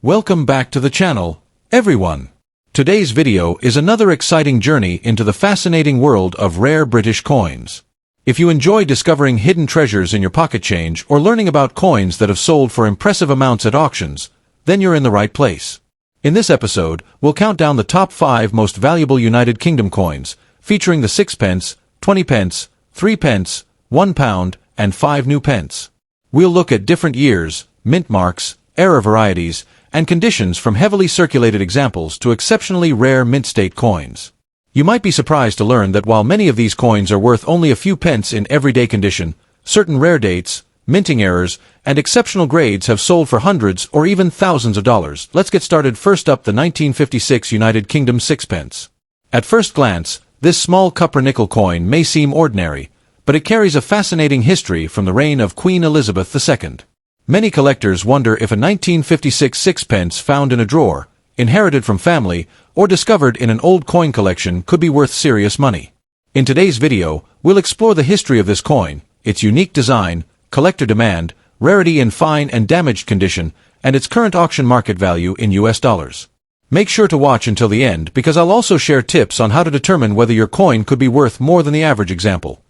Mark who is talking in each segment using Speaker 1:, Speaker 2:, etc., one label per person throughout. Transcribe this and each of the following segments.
Speaker 1: Welcome back to the channel, everyone. Today's video is another exciting journey into the fascinating world of rare British coins. If you enjoy discovering hidden treasures in your pocket change or learning about coins that have sold for impressive amounts at auctions, then you're in the right place. In this episode, we'll count down the top 5 most valuable United Kingdom coins, featuring the Sixpence, 20 pence, 3 pence, £1, and 5 new pence. We'll look at different years, mint marks, era varieties, and conditions from heavily circulated examples to exceptionally rare mint-state coins. You might be surprised to learn that while many of these coins are worth only a few pence in everyday condition, certain rare dates, minting errors, and exceptional grades have sold for hundreds or even thousands of dollars. Let's get started. First up, the 1956 United Kingdom Sixpence. At first glance, this small copper-nickel coin may seem ordinary, but it carries a fascinating history from the reign of Queen Elizabeth II. Many collectors wonder if a 1956 sixpence found in a drawer, inherited from family, or discovered in an old coin collection could be worth serious money. In today's video, we'll explore the history of this coin, its unique design, collector demand, rarity in fine and damaged condition, and its current auction market value in US dollars. Make sure to watch until the end because I'll also share tips on how to determine whether your coin could be worth more than the average example.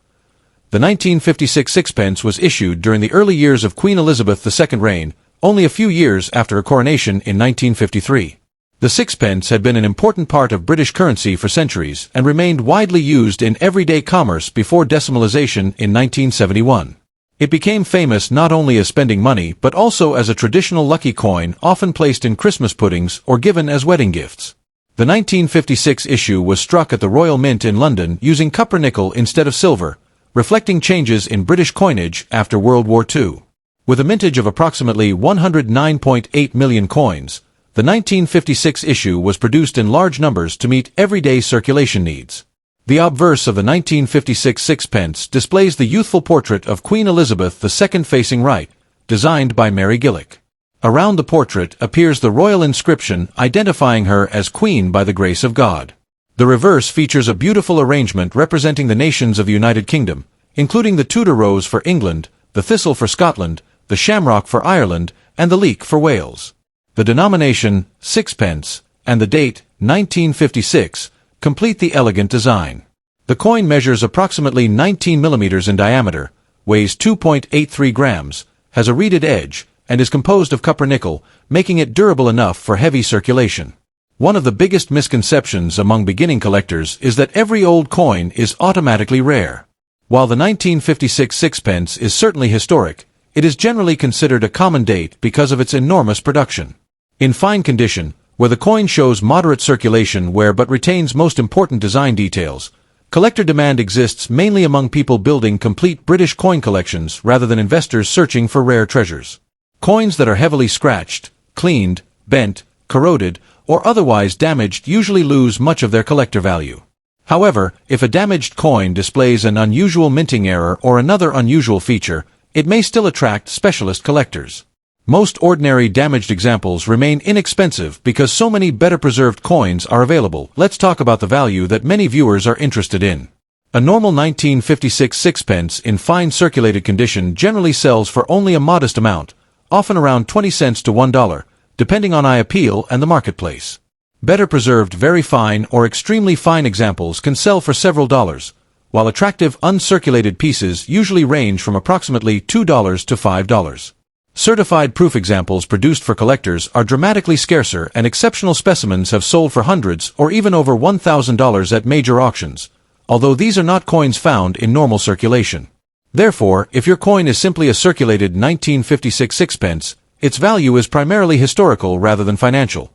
Speaker 1: The 1956 sixpence was issued during the early years of Queen Elizabeth II's reign, only a few years after her coronation in 1953. The sixpence had been an important part of British currency for centuries and remained widely used in everyday commerce before decimalization in 1971. It became famous not only as spending money but also as a traditional lucky coin often placed in Christmas puddings or given as wedding gifts. The 1956 issue was struck at the Royal Mint in London using copper-nickel instead of silver, reflecting changes in British coinage after World War II. With a mintage of approximately 109.8 million coins, the 1956 issue was produced in large numbers to meet everyday circulation needs. The obverse of the 1956 sixpence displays the youthful portrait of Queen Elizabeth II facing right, designed by Mary Gillick. Around the portrait appears the royal inscription identifying her as Queen by the grace of God. The reverse features a beautiful arrangement representing the nations of the United Kingdom, including the Tudor rose for England, the thistle for Scotland, the shamrock for Ireland, and the leek for Wales. The denomination, sixpence, and the date, 1956, complete the elegant design. The coin measures approximately 19 millimeters in diameter, weighs 2.83 grams, has a reeded edge, and is composed of copper-nickel, making it durable enough for heavy circulation. One of the biggest misconceptions among beginning collectors is that every old coin is automatically rare. While the 1956 sixpence is certainly historic, it is generally considered a common date because of its enormous production. In fine condition, where the coin shows moderate circulation but retains most important design details, collector demand exists mainly among people building complete British coin collections rather than investors searching for rare treasures. Coins that are heavily scratched, cleaned, bent, corroded, or otherwise damaged usually lose much of their collector value. However, if a damaged coin displays an unusual minting error or another unusual feature, it may still attract specialist collectors. Most ordinary damaged examples remain inexpensive because so many better-preserved coins are available. Let's talk about the value that many viewers are interested in. A normal 1956 sixpence in fine circulated condition generally sells for only a modest amount, often around 20 cents to $1, depending on eye appeal and the marketplace. Better preserved very fine or extremely fine examples can sell for several dollars, while attractive uncirculated pieces usually range from approximately $2 to $5. Certified proof examples produced for collectors are dramatically scarcer and exceptional specimens have sold for hundreds or even over $1,000 at major auctions, although these are not coins found in normal circulation. Therefore, if your coin is simply a circulated 1956 sixpence, its value is primarily historical rather than financial.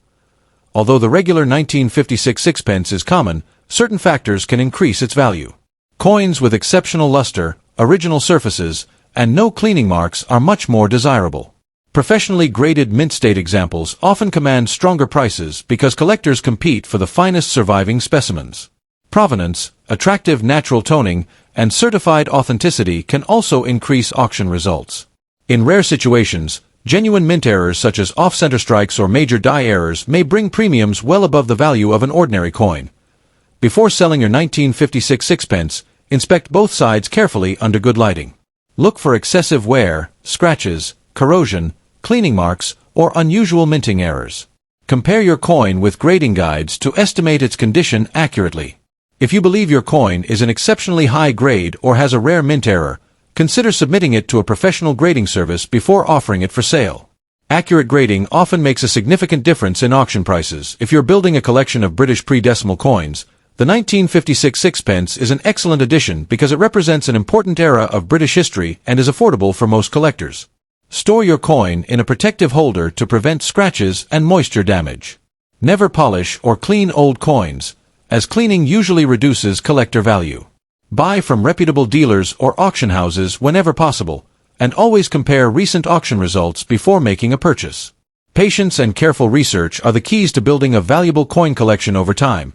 Speaker 1: Although the regular 1956 sixpence is common, certain factors can increase its value. Coins with exceptional luster, original surfaces, and no cleaning marks are much more desirable. Professionally graded mint-state examples often command stronger prices because collectors compete for the finest surviving specimens. Provenance, attractive natural toning, and certified authenticity can also increase auction results. In rare situations, genuine mint errors such as off-center strikes or major die errors may bring premiums well above the value of an ordinary coin. Before selling your 1956 sixpence, inspect both sides carefully under good lighting. Look for excessive wear, scratches, corrosion, cleaning marks, or unusual minting errors. Compare your coin with grading guides to estimate its condition accurately. If you believe your coin is an exceptionally high grade or has a rare mint error, consider submitting it to a professional grading service before offering it for sale. Accurate grading often makes a significant difference in auction prices. If you're building a collection of British pre-decimal coins, the 1956 Sixpence is an excellent addition because it represents an important era of British history and is affordable for most collectors. Store your coin in a protective holder to prevent scratches and moisture damage. Never polish or clean old coins, as cleaning usually reduces collector value. Buy from reputable dealers or auction houses whenever possible, and always compare recent auction results before making a purchase. Patience and careful research are the keys to building a valuable coin collection over time.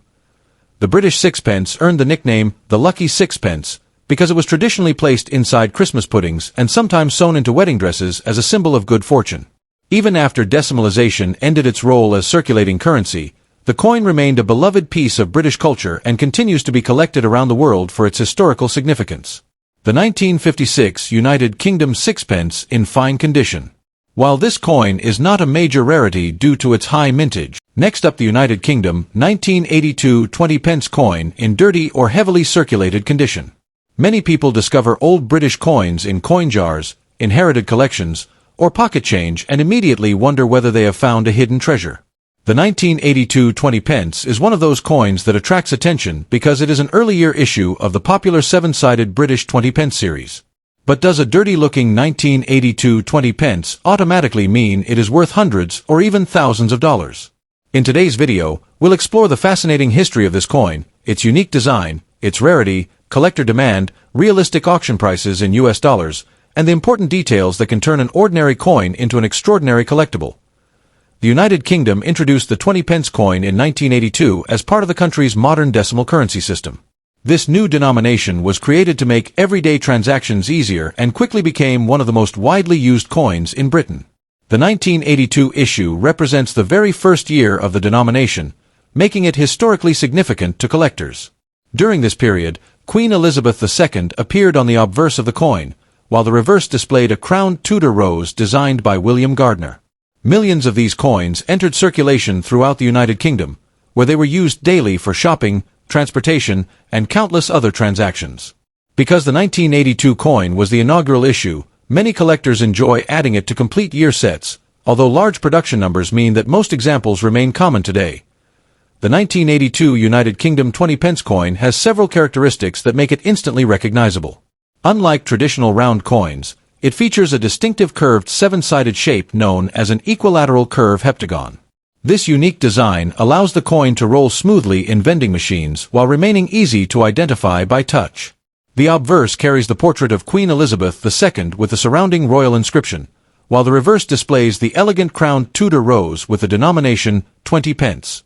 Speaker 1: The British Sixpence earned the nickname the Lucky Sixpence because it was traditionally placed inside Christmas puddings and sometimes sewn into wedding dresses as a symbol of good fortune. Even after decimalization ended its role as circulating currency, the coin remained a beloved piece of British culture and continues to be collected around the world for its historical significance. The 1956 United Kingdom Sixpence in fine condition. While this coin is not a major rarity due to its high mintage, next up the United Kingdom 1982 20 pence coin in dirty or heavily circulated condition. Many people discover old British coins in coin jars, inherited collections, or pocket change and immediately wonder whether they have found a hidden treasure. The 1982 20 pence is one of those coins that attracts attention because it is an early-year issue of the popular 7-sided British 20 pence series. But does a dirty-looking 1982 20 pence automatically mean it is worth hundreds or even thousands of dollars? In today's video, we'll explore the fascinating history of this coin, its unique design, its rarity, collector demand, realistic auction prices in US dollars, and the important details that can turn an ordinary coin into an extraordinary collectible. The United Kingdom introduced the 20 pence coin in 1982 as part of the country's modern decimal currency system. This new denomination was created to make everyday transactions easier and quickly became one of the most widely used coins in Britain. The 1982 issue represents the very first year of the denomination, making it historically significant to collectors. During this period, Queen Elizabeth II appeared on the obverse of the coin, while the reverse displayed a crowned Tudor rose designed by William Gardner. Millions of these coins entered circulation throughout the United Kingdom, where they were used daily for shopping, transportation, and countless other transactions. Because the 1982 coin was the inaugural issue, many collectors enjoy adding it to complete year sets, although large production numbers mean that most examples remain common today. The 1982 United Kingdom 20 pence coin has several characteristics that make it instantly recognizable. Unlike traditional round coins, it features a distinctive curved 7-sided shape known as an equilateral curve heptagon. This unique design allows the coin to roll smoothly in vending machines while remaining easy to identify by touch. The obverse carries the portrait of Queen Elizabeth II with the surrounding royal inscription, while the reverse displays the elegant crowned Tudor rose with the denomination 20 pence.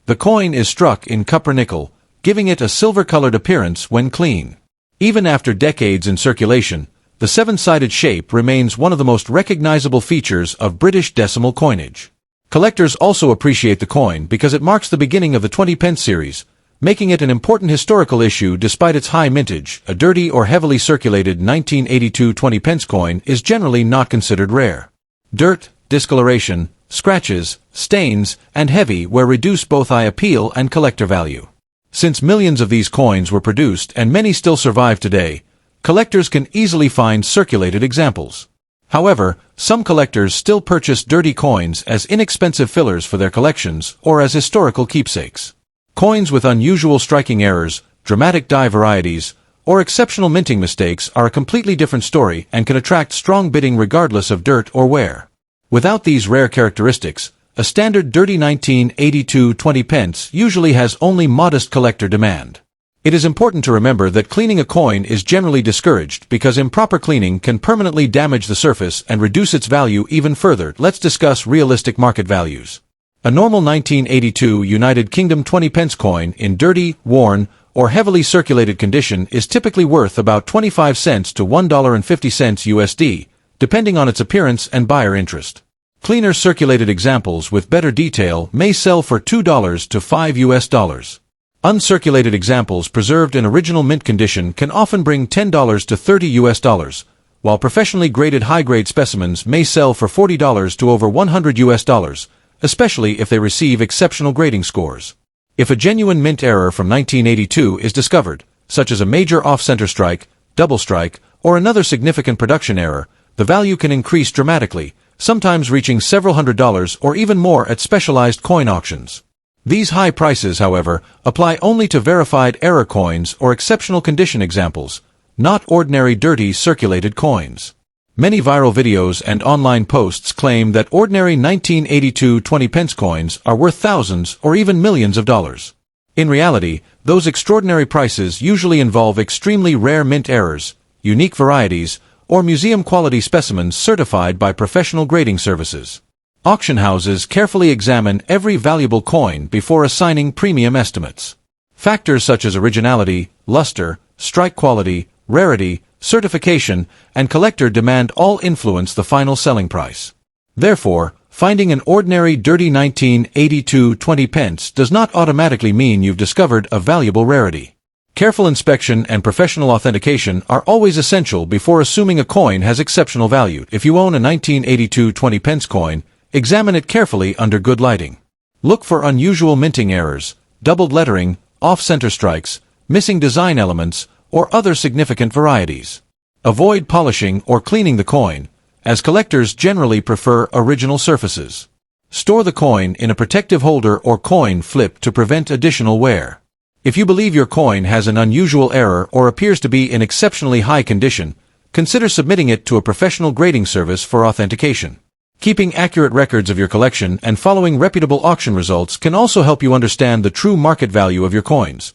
Speaker 1: The coin is struck in copper nickel, giving it a silver-colored appearance when clean. Even after decades in circulation, the 7-sided shape remains one of the most recognizable features of British decimal coinage. Collectors also appreciate the coin because it marks the beginning of the 20 pence series, making it an important historical issue despite its high mintage. A dirty or heavily circulated 1982 20 pence coin is generally not considered rare. Dirt, discoloration, scratches, stains, and heavy wear reduce both eye appeal and collector value. Since millions of these coins were produced and many still survive today, collectors can easily find circulated examples. However, some collectors still purchase dirty coins as inexpensive fillers for their collections or as historical keepsakes. Coins with unusual striking errors, dramatic die varieties, or exceptional minting mistakes are a completely different story and can attract strong bidding regardless of dirt or wear. Without these rare characteristics, a standard dirty 1982 20 pence usually has only modest collector demand. It is important to remember that cleaning a coin is generally discouraged because improper cleaning can permanently damage the surface and reduce its value even further. Let's discuss realistic market values. A normal 1982 United Kingdom 20 pence coin in dirty, worn, or heavily circulated condition is typically worth about 25 cents to $1.50 USD, depending on its appearance and buyer interest. Cleaner circulated examples with better detail may sell for $2 to $5 US. Uncirculated examples preserved in original mint condition can often bring $10 to $30 US, while professionally graded high-grade specimens may sell for $40 to over $100, especially if they receive exceptional grading scores. If a genuine mint error from 1982 is discovered, such as a major off-center strike, double strike, or another significant production error, the value can increase dramatically, sometimes reaching several $100s or even more at specialized coin auctions. These high prices, however, apply only to verified error coins or exceptional condition examples, not ordinary dirty circulated coins. Many viral videos and online posts claim that ordinary 1982 20-pence coins are worth thousands or even millions of dollars. In reality, those extraordinary prices usually involve extremely rare mint errors, unique varieties, or museum-quality specimens certified by professional grading services. Auction houses carefully examine every valuable coin before assigning premium estimates. Factors such as originality, luster, strike quality, rarity, certification, and collector demand all influence the final selling price. Therefore, finding an ordinary dirty 1982 20-pence does not automatically mean you've discovered a valuable rarity. Careful inspection and professional authentication are always essential before assuming a coin has exceptional value. If you own a 1982 20-pence coin, examine it carefully under good lighting. Look for unusual minting errors, doubled lettering, off-center strikes, missing design elements, or other significant varieties. Avoid polishing or cleaning the coin, as collectors generally prefer original surfaces. Store the coin in a protective holder or coin flip to prevent additional wear. If you believe your coin has an unusual error or appears to be in exceptionally high condition, consider submitting it to a professional grading service for authentication. Keeping accurate records of your collection and following reputable auction results can also help you understand the true market value of your coins.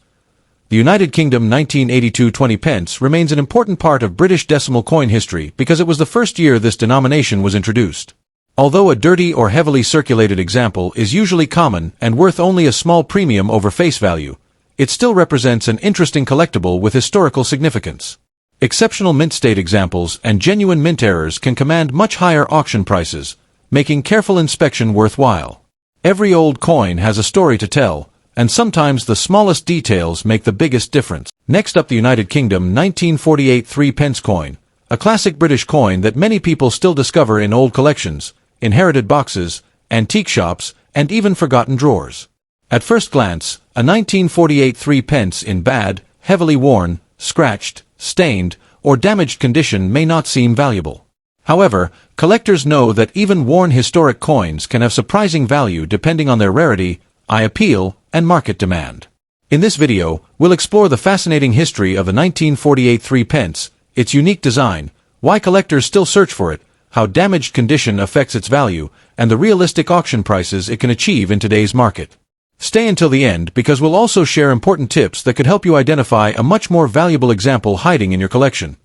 Speaker 1: The United Kingdom 1982 20-pence remains an important part of British decimal coin history because it was the first year this denomination was introduced. Although a dirty or heavily circulated example is usually common and worth only a small premium over face value, it still represents an interesting collectible with historical significance. Exceptional mint state examples and genuine mint errors can command much higher auction prices, making careful inspection worthwhile. Every old coin has a story to tell, and sometimes the smallest details make the biggest difference. Next up, the United Kingdom 1948 3-pence coin, a classic British coin that many people still discover in old collections, inherited boxes, antique shops, and even forgotten drawers. At first glance, a 1948 3-pence in bad, heavily worn, scratched, stained, or damaged condition may not seem valuable. However, collectors know that even worn historic coins can have surprising value depending on their rarity, eye appeal, and market demand. In this video, we'll explore the fascinating history of the 1948 3-pence, its unique design, why collectors still search for it, how damaged condition affects its value, and the realistic auction prices it can achieve in today's market. Stay until the end because we'll also share important tips that could help you identify a much more valuable example hiding in your collection.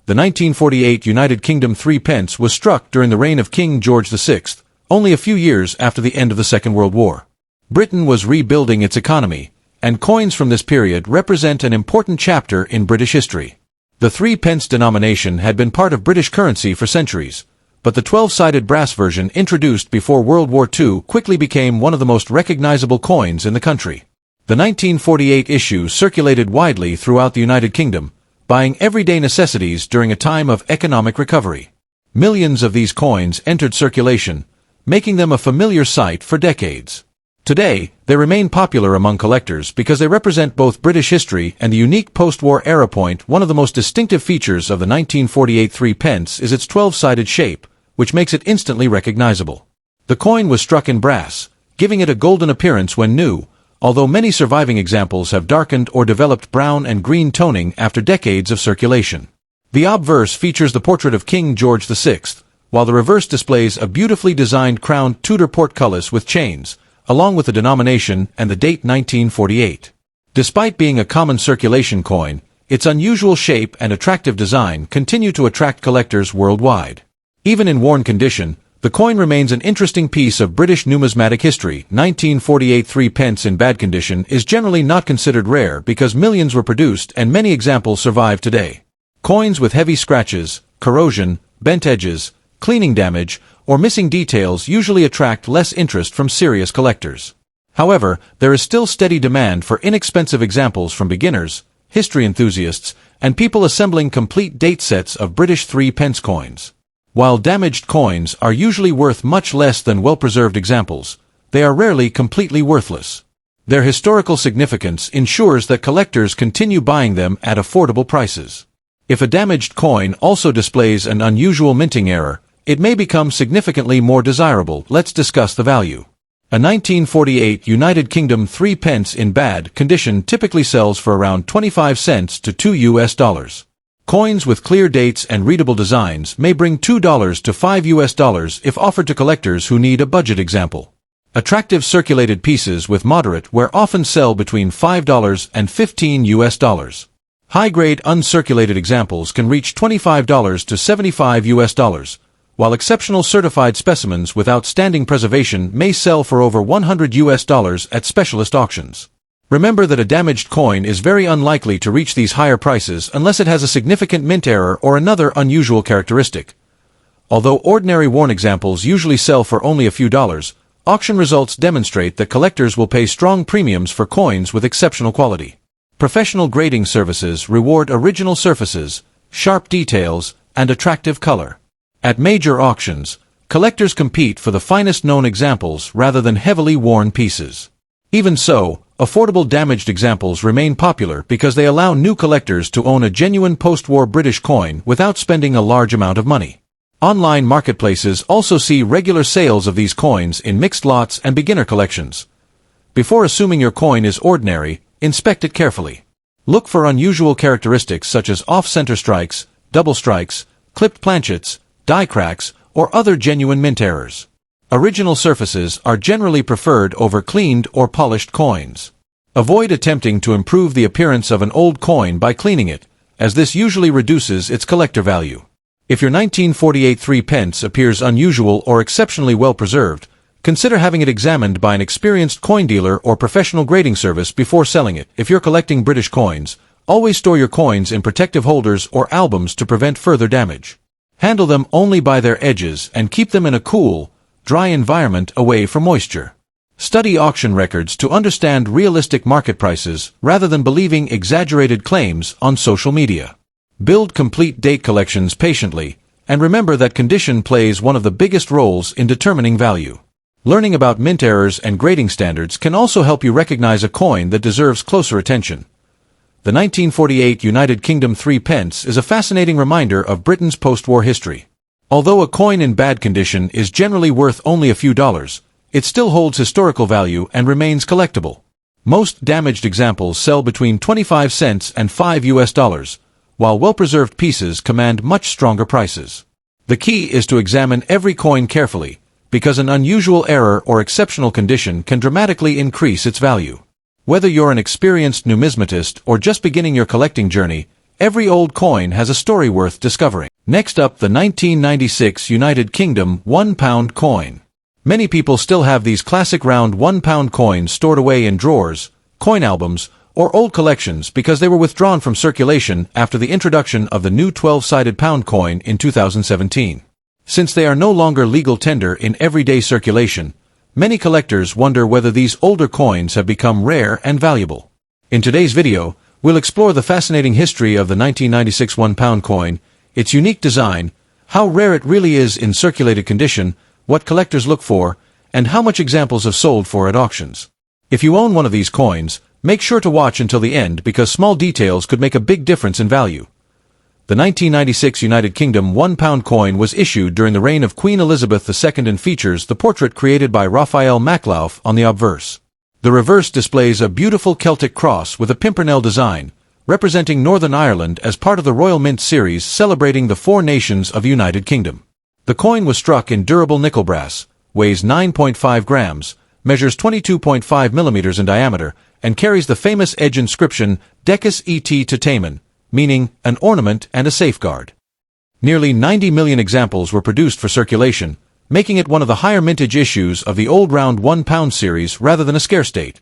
Speaker 1: The 1948 United Kingdom 3-pence was struck during the reign of King George VI, only a few years after the end of the Second World War. Britain was rebuilding its economy, and coins from this period represent an important chapter in British history. The 3-pence denomination had been part of British currency for centuries, but the 12-sided brass version introduced before World War II quickly became one of the most recognizable coins in the country. The 1948 issue circulated widely throughout the United Kingdom, buying everyday necessities during a time of economic recovery. Millions of these coins entered circulation, making them a familiar sight for decades. Today, they remain popular among collectors because they represent both British history and the unique post-war era point. One of the most distinctive features of the 1948 3-pence is its 12-sided shape, which makes it instantly recognizable. The coin was struck in brass, giving it a golden appearance when new, although many surviving examples have darkened or developed brown and green toning after decades of circulation. The obverse features the portrait of King George VI, while the reverse displays a beautifully designed crowned Tudor portcullis with chains, along with the denomination and the date 1948. Despite being a common circulation coin, its unusual shape and attractive design continue to attract collectors worldwide. Even in worn condition, the coin remains an interesting piece of British numismatic history. 1948 3-pence in bad condition is generally not considered rare because millions were produced and many examples survive today. Coins with heavy scratches, corrosion, bent edges, cleaning damage, or missing details usually attract less interest from serious collectors. However, there is still steady demand for inexpensive examples from beginners, history enthusiasts, and people assembling complete date sets of British 3-pence coins. While damaged coins are usually worth much less than well-preserved examples, they are rarely completely worthless. Their historical significance ensures that collectors continue buying them at affordable prices. If a damaged coin also displays an unusual minting error, it may become significantly more desirable. Let's discuss the value. A 1948 United Kingdom 3-pence in bad condition typically sells for around 25 cents to $2. Coins with clear dates and readable designs may bring $2 to $5 if offered to collectors who need a budget example. Attractive circulated pieces with moderate wear often sell between $5 and $15. High-grade uncirculated examples can reach $25 to $75, while exceptional certified specimens with outstanding preservation may sell for over $100 at specialist auctions. Remember that a damaged coin is very unlikely to reach these higher prices unless it has a significant mint error or another unusual characteristic. Although ordinary worn examples usually sell for only a few dollars, auction results demonstrate that collectors will pay strong premiums for coins with exceptional quality. Professional grading services reward original surfaces, sharp details, and attractive color. At major auctions, collectors compete for the finest known examples rather than heavily worn pieces. Even so, affordable damaged examples remain popular because they allow new collectors to own a genuine post-war British coin without spending a large amount of money. Online marketplaces also see regular sales of these coins in mixed lots and beginner collections. Before assuming your coin is ordinary, inspect it carefully. Look for unusual characteristics such as off-center strikes, double strikes, clipped planchets, die cracks, or other genuine mint errors. Original surfaces are generally preferred over cleaned or polished coins. Avoid attempting to improve the appearance of an old coin by cleaning it, as this usually reduces its collector value. If your 1948 3-pence appears unusual or exceptionally well preserved, consider having it examined by an experienced coin dealer or professional grading service before selling it. If you're collecting British coins, always store your coins in protective holders or albums to prevent further damage. Handle them only by their edges and keep them in a cool, dry environment away from moisture. Study auction records to understand realistic market prices rather than believing exaggerated claims on social media. Build complete date collections patiently, and remember that condition plays one of the biggest roles in determining value. Learning about mint errors and grading standards can also help you recognize a coin that deserves closer attention. The 1948 United Kingdom 3-pence is a fascinating reminder of Britain's post-war history. Although a coin in bad condition is generally worth only a few dollars, it still holds historical value and remains collectible. Most damaged examples sell between 25 cents and $5, while well-preserved pieces command much stronger prices. The key is to examine every coin carefully, because an unusual error or exceptional condition can dramatically increase its value. Whether you're an experienced numismatist or just beginning your collecting journey, every old coin has a story worth discovering. Next up, the 1996 United Kingdom £1 coin. Many people still have these classic round £1 coins stored away in drawers, coin albums, or old collections because they were withdrawn from circulation after the introduction of the new 12-sided pound coin in 2017. Since they are no longer legal tender in everyday circulation, many collectors wonder whether these older coins have become rare and valuable. In today's video, we'll explore the fascinating history of the 1996 £1 coin, its unique design, how rare it really is in circulated condition, what collectors look for, and how much examples have sold for at auctions. If you own one of these coins, make sure to watch until the end because small details could make a big difference in value. The 1996 United Kingdom £1 coin was issued during the reign of Queen Elizabeth II and features the portrait created by Raphael Maclauff on the obverse. The reverse displays a beautiful Celtic cross with a pimpernel design, representing Northern Ireland as part of the Royal Mint series celebrating the four nations of the United Kingdom. The coin was struck in durable nickel brass, weighs 9.5 grams, measures 22.5 millimeters in diameter, and carries the famous edge inscription Decus et Tutamen, meaning an ornament and a safeguard. Nearly 90 million examples were produced for circulation, making it one of the higher mintage issues of the old round £1 series rather than a scarce date.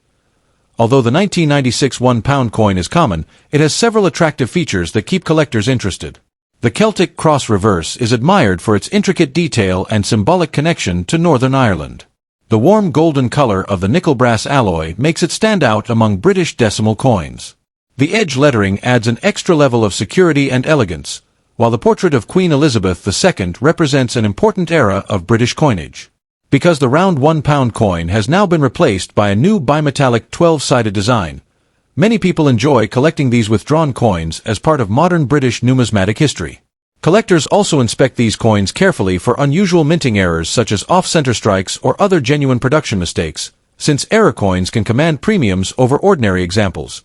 Speaker 1: Although the 1996 £1 coin is common, it has several attractive features that keep collectors interested. The Celtic cross reverse is admired for its intricate detail and symbolic connection to Northern Ireland. The warm golden color of the nickel brass alloy makes it stand out among British decimal coins. The edge lettering adds an extra level of security and elegance, while the portrait of Queen Elizabeth II represents an important era of British coinage. Because the round £1 coin has now been replaced by a new bimetallic 12-sided design, many people enjoy collecting these withdrawn coins as part of modern British numismatic history. Collectors also inspect these coins carefully for unusual minting errors such as off-center strikes or other genuine production mistakes, since error coins can command premiums over ordinary examples.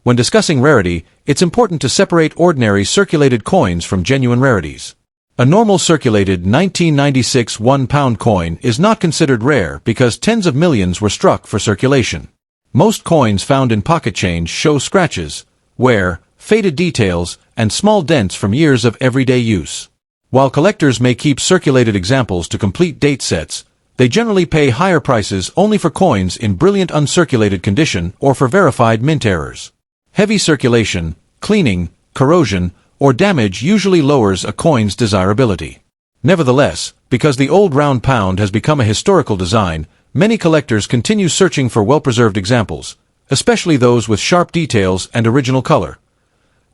Speaker 1: When discussing rarity, it's important to separate ordinary circulated coins from genuine rarities. A normal circulated 1996 £1 coin is not considered rare because tens of millions were struck for circulation. Most coins found in pocket change show scratches, wear, faded details, and small dents from years of everyday use. While collectors may keep circulated examples to complete date sets, they generally pay higher prices only for coins in brilliant uncirculated condition or for verified mint errors. Heavy circulation, cleaning, corrosion, or damage usually lowers a coin's desirability. Nevertheless, because the old round pound has become a historical design, many collectors continue searching for well-preserved examples, especially those with sharp details and original color.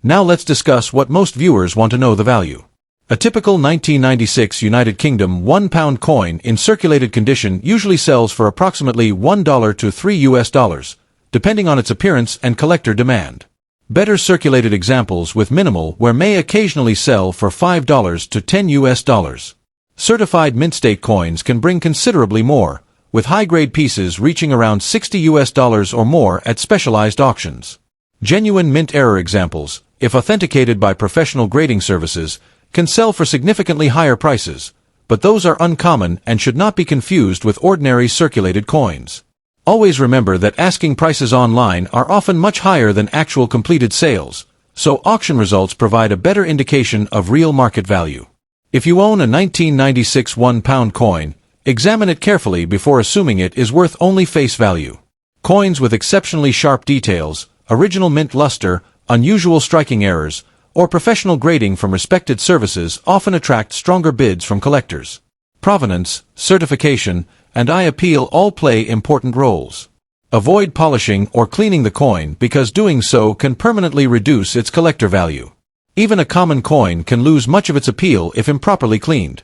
Speaker 1: Now let's discuss what most viewers want to know: the value. A typical 1996 United Kingdom £1 coin in circulated condition usually sells for approximately $1 to $3, depending on its appearance and collector demand. Better circulated examples with minimal wear may occasionally sell for $5 to $10. Certified mint state coins can bring considerably more, with high-grade pieces reaching around $60 or more at specialized auctions. Genuine mint error examples, if authenticated by professional grading services, can sell for significantly higher prices, but those are uncommon and should not be confused with ordinary circulated coins. Always remember that asking prices online are often much higher than actual completed sales, so auction results provide a better indication of real market value. If you own a 1996 £1 coin, examine it carefully before assuming it is worth only face value. Coins with exceptionally sharp details, original mint luster, unusual striking errors, or professional grading from respected services often attract stronger bids from collectors. Provenance, certification, and eye appeal all play important roles. Avoid polishing or cleaning the coin because doing so can permanently reduce its collector value. Even a common coin can lose much of its appeal if improperly cleaned.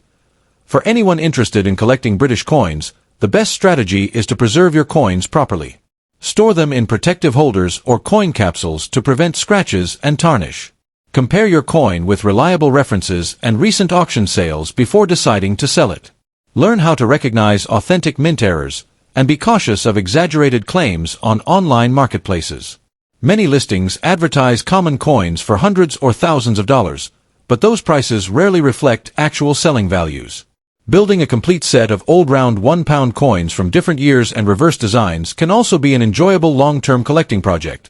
Speaker 1: For anyone interested in collecting British coins, the best strategy is to preserve your coins properly. Store them in protective holders or coin capsules to prevent scratches and tarnish. Compare your coin with reliable references and recent auction sales before deciding to sell it. Learn how to recognize authentic mint errors, and be cautious of exaggerated claims on online marketplaces. Many listings advertise common coins for hundreds or thousands of dollars, but those prices rarely reflect actual selling values. Building a complete set of old round £1 coins from different years and reverse designs can also be an enjoyable long-term collecting project.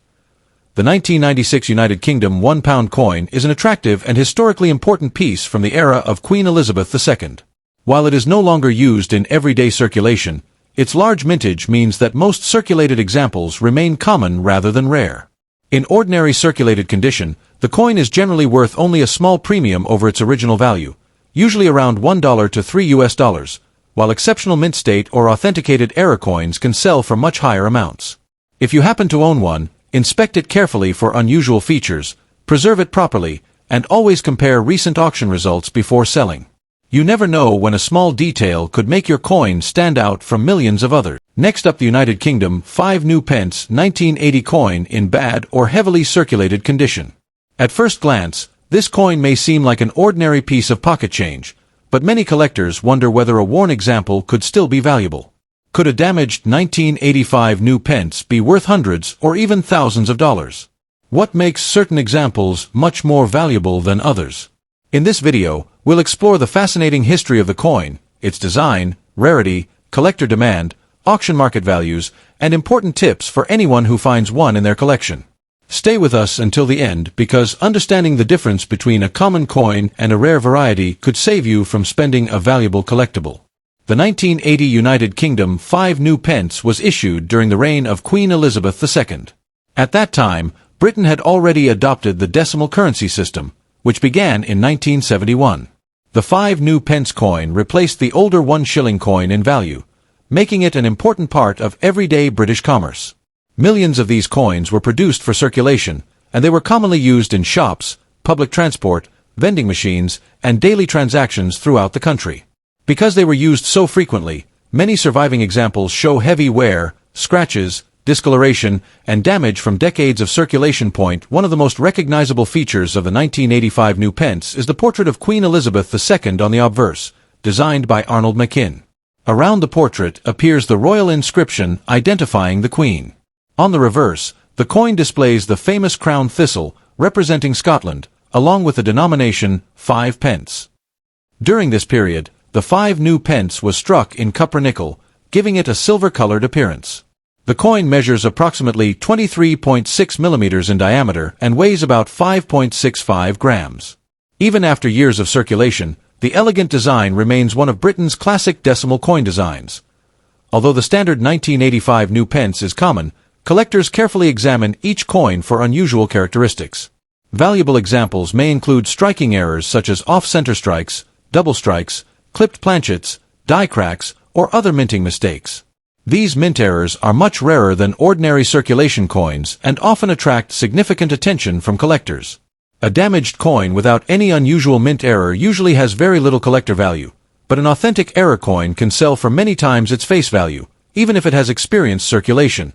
Speaker 1: The 1996 United Kingdom £1 coin is an attractive and historically important piece from the era of Queen Elizabeth II. While it is no longer used in everyday circulation, its large mintage means that most circulated examples remain common rather than rare. In ordinary circulated condition, the coin is generally worth only a small premium over its original value, usually around $1 to $3, while exceptional mint state or authenticated error coins can sell for much higher amounts. If you happen to own one, inspect it carefully for unusual features, preserve it properly, and always compare recent auction results before selling. You never know when a small detail could make your coin stand out from millions of others. Next up, the United Kingdom 5 New Pence 1980 coin in bad or heavily circulated condition. At first glance, this coin may seem like an ordinary piece of pocket change, but many collectors wonder whether a worn example could still be valuable. Could a damaged 1985 New Pence be worth hundreds or even thousands of dollars? What makes certain examples much more valuable than others? In this video, we'll explore the fascinating history of the coin, its design, rarity, collector demand, auction market values, and important tips for anyone who finds one in their collection. Stay with us until the end because understanding the difference between a common coin and a rare variety could save you from spending a valuable collectible. The 1980 United Kingdom 5 New Pence was issued during the reign of Queen Elizabeth II. At that time, Britain had already adopted the decimal currency system, which began in 1971. The 5 New Pence coin replaced the older 1 shilling coin in value, making it an important part of everyday British commerce. Millions of these coins were produced for circulation, and they were commonly used in shops, public transport, vending machines, and daily transactions throughout the country. Because they were used so frequently, many surviving examples show heavy wear, scratches, discoloration, and damage from decades of circulation. One of the most recognizable features of the 1985 New Pence is the portrait of Queen Elizabeth II on the obverse, designed by Arnold Machin. Around the portrait appears the royal inscription identifying the Queen. On the reverse, the coin displays the famous crown thistle, representing Scotland, along with the denomination 5 pence. During this period, the 5 new pence was struck in copper nickel, giving it a silver-colored appearance. The coin measures approximately 23.6 millimeters in diameter and weighs about 5.65 grams. Even after years of circulation, the elegant design remains one of Britain's classic decimal coin designs. Although the standard 1985 new pence is common, collectors carefully examine each coin for unusual characteristics. Valuable examples may include striking errors such as off-center strikes, double strikes, clipped planchets, die cracks, or other minting mistakes. These mint errors are much rarer than ordinary circulation coins and often attract significant attention from collectors. A damaged coin without any unusual mint error usually has very little collector value, but an authentic error coin can sell for many times its face value, even if it has experienced circulation.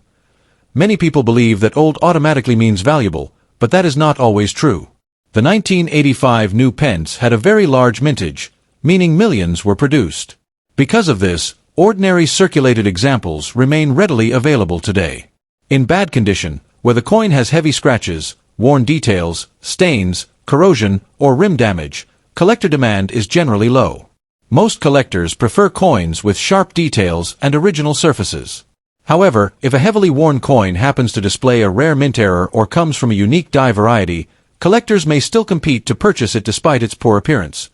Speaker 1: Many people believe that old automatically means valuable, but that is not always true. The 1985 new pence had a very large mintage, meaning millions were produced. Because of this, ordinary circulated examples remain readily available today. In bad condition, where the coin has heavy scratches, worn details, stains, corrosion, or rim damage, collector demand is generally low. Most collectors prefer coins with sharp details and original surfaces. However, if a heavily worn coin happens to display a rare mint error or comes from a unique die variety, collectors may still compete to purchase it despite its poor appearance.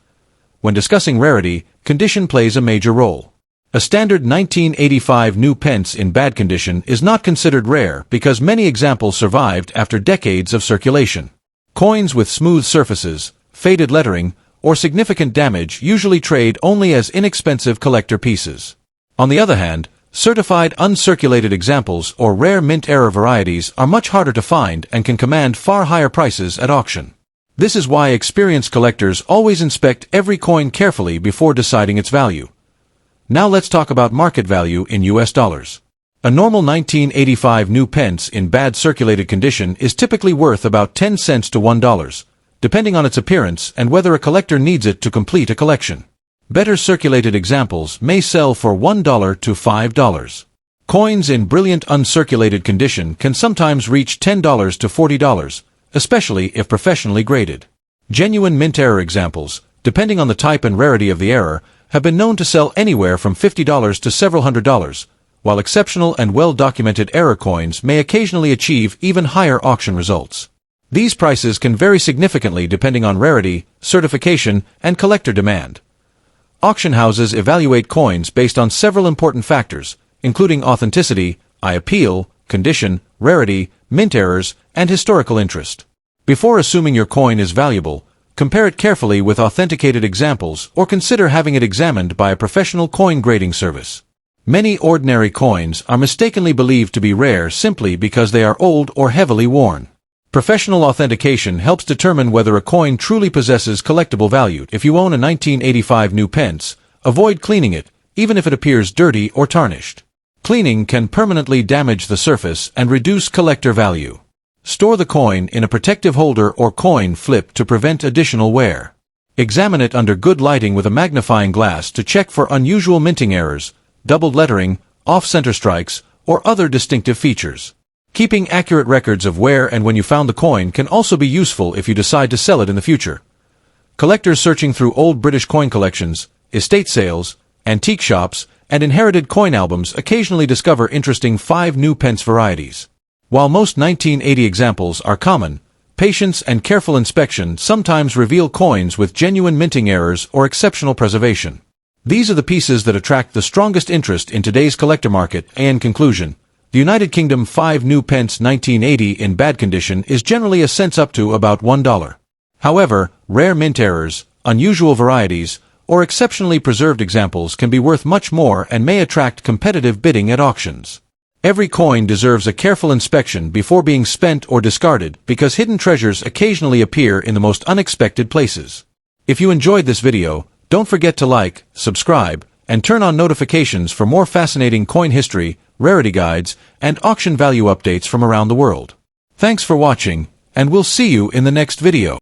Speaker 1: When discussing rarity, condition plays a major role. A standard 1985 new pence in bad condition is not considered rare because many examples survived after decades of circulation. Coins with smooth surfaces, faded lettering, or significant damage usually trade only as inexpensive collector pieces. On the other hand, certified uncirculated examples or rare mint error varieties are much harder to find and can command far higher prices at auction. This is why experienced collectors always inspect every coin carefully before deciding its value. Now let's talk about market value in US dollars. A normal 1985 new pence in bad circulated condition is typically worth about 10 cents to $1, depending on its appearance and whether a collector needs it to complete a collection. Better circulated examples may sell for $1 to $5. Coins in brilliant uncirculated condition can sometimes reach $10 to $40, especially if professionally graded. Genuine mint error examples, depending on the type and rarity of the error, have been known to sell anywhere from $50 to several $100s, while exceptional and well-documented error coins may occasionally achieve even higher auction results. These prices can vary significantly depending on rarity, certification, and collector demand. Auction houses evaluate coins based on several important factors, including authenticity, eye appeal, condition, rarity, mint errors, and historical interest. Before assuming your coin is valuable, compare it carefully with authenticated examples or consider having it examined by a professional coin grading service. Many ordinary coins are mistakenly believed to be rare simply because they are old or heavily worn. Professional authentication helps determine whether a coin truly possesses collectible value. If you own a 1985 new pence, avoid cleaning it, even if it appears dirty or tarnished. Cleaning can permanently damage the surface and reduce collector value. Store the coin in a protective holder or coin flip to prevent additional wear. Examine it under good lighting with a magnifying glass to check for unusual minting errors, doubled lettering, off-center strikes, or other distinctive features. Keeping accurate records of where and when you found the coin can also be useful if you decide to sell it in the future. Collectors searching through old British coin collections, estate sales, antique shops, and inherited coin albums occasionally discover interesting 5 new pence varieties. While most 1980 examples are common, patience and careful inspection sometimes reveal coins with genuine minting errors or exceptional preservation. These are the pieces that attract the strongest interest in today's collector market. In conclusion, the United Kingdom 5 new pence 1980 in bad condition is generally a cents up to about $1. However, rare mint errors, unusual varieties, or exceptionally preserved examples can be worth much more and may attract competitive bidding at auctions. Every coin deserves a careful inspection before being spent or discarded because hidden treasures occasionally appear in the most unexpected places. If you enjoyed this video, don't forget to like, subscribe, and turn on notifications for more fascinating coin history, rarity guides, and auction value updates from around the world. Thanks for watching, and we'll see you in the next video.